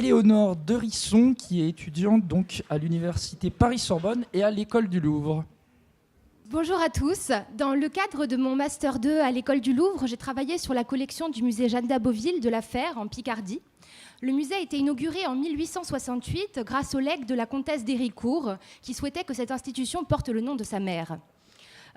Éléonore Derisson, qui est étudiante donc à l'université Paris-Sorbonne et à l'école du Louvre. Bonjour à tous. Dans le cadre de mon Master 2 à l'école du Louvre, j'ai travaillé sur la collection du musée Jeanne d'Aboville de la Fère en Picardie. Le musée a été inauguré en 1868 grâce au legs de la comtesse d'Héricourt, qui souhaitait que cette institution porte le nom de sa mère.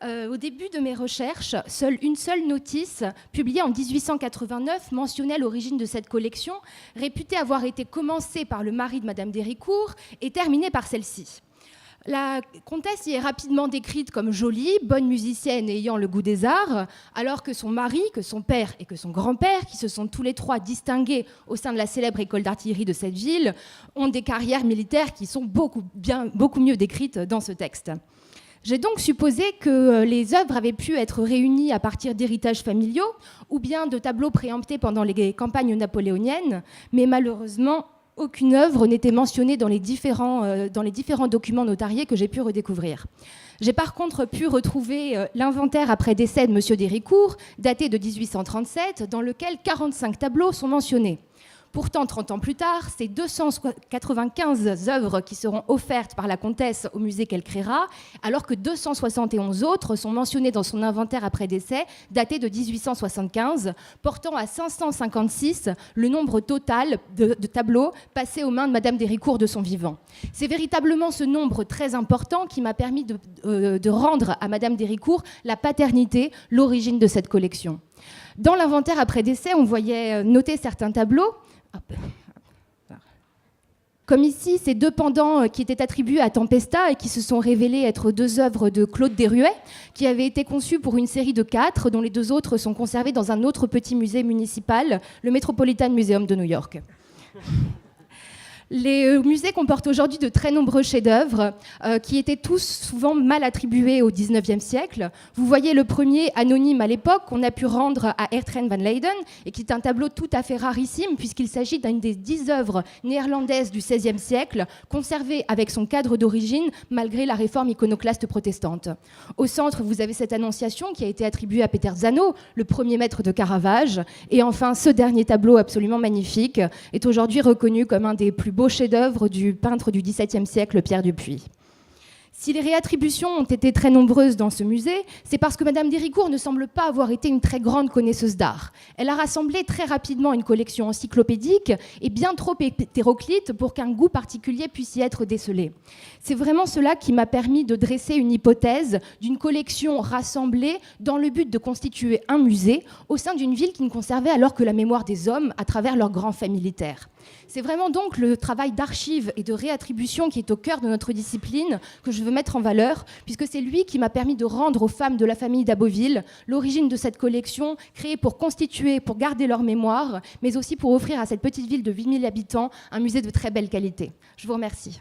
Au début de mes recherches, une seule notice, publiée en 1889, mentionnait l'origine de cette collection, réputée avoir été commencée par le mari de Madame d'Héricourt et terminée par celle-ci. La comtesse y est rapidement décrite comme jolie, bonne musicienne et ayant le goût des arts, alors que son mari, que son père et que son grand-père, qui se sont tous les trois distingués au sein de la célèbre école d'artillerie de cette ville, ont des carrières militaires qui sont beaucoup mieux décrites dans ce texte. J'ai donc supposé que les œuvres avaient pu être réunies à partir d'héritages familiaux ou bien de tableaux préemptés pendant les campagnes napoléoniennes, mais malheureusement, aucune œuvre n'était mentionnée dans les différents documents notariés que j'ai pu redécouvrir. J'ai par contre pu retrouver l'inventaire après décès de M. d'Héricourt, daté de 1837, dans lequel 45 tableaux sont mentionnés. Pourtant, 30 ans plus tard, c'est 295 œuvres qui seront offertes par la comtesse au musée qu'elle créera, alors que 271 autres sont mentionnées dans son inventaire après décès, daté de 1875, portant à 556 le nombre total de tableaux passés aux mains de Madame d'Héricourt de son vivant. C'est véritablement ce nombre très important qui m'a permis de rendre à Madame d'Héricourt la paternité, l'origine de cette collection. Dans l'inventaire après décès, on voyait noter certains tableaux. Comme ici, ces deux pendants qui étaient attribués à Tempesta et qui se sont révélés être deux œuvres de Claude Desruets, qui avaient été conçues pour une série de 4, dont les 2 autres sont conservés dans un autre petit musée municipal, le Metropolitan Museum de New York. Les musées comportent aujourd'hui de très nombreux chefs-d'œuvre qui étaient tous souvent mal attribués au XIXe siècle. Vous voyez le premier anonyme à l'époque qu'on a pu rendre à Hertren van Leyden et qui est un tableau tout à fait rarissime puisqu'il s'agit d'une des 10 œuvres néerlandaises du XVIe siècle conservées avec son cadre d'origine malgré la réforme iconoclaste protestante. Au centre, vous avez cette Annonciation qui a été attribuée à Peter Zano, le premier maître de Caravage. Et enfin, ce dernier tableau absolument magnifique est aujourd'hui reconnu comme un des plus beaux chefs-d'œuvre du peintre du XVIIe siècle, Pierre Dupuy. Si les réattributions ont été très nombreuses dans ce musée, c'est parce que Madame d'Héricourt ne semble pas avoir été une très grande connaisseuse d'art. Elle a rassemblé très rapidement une collection encyclopédique et bien trop hétéroclite pour qu'un goût particulier puisse y être décelé. C'est vraiment cela qui m'a permis de dresser une hypothèse d'une collection rassemblée dans le but de constituer un musée au sein d'une ville qui ne conservait alors que la mémoire des hommes à travers leurs grands faits militaires. C'est vraiment donc le travail d'archive et de réattribution qui est au cœur de notre discipline que je veux mettre en valeur, puisque c'est lui qui m'a permis de rendre aux femmes de la famille d'Aboville l'origine de cette collection créée pour constituer, pour garder leur mémoire, mais aussi pour offrir à cette petite ville de 8 000 habitants un musée de très belle qualité. Je vous remercie.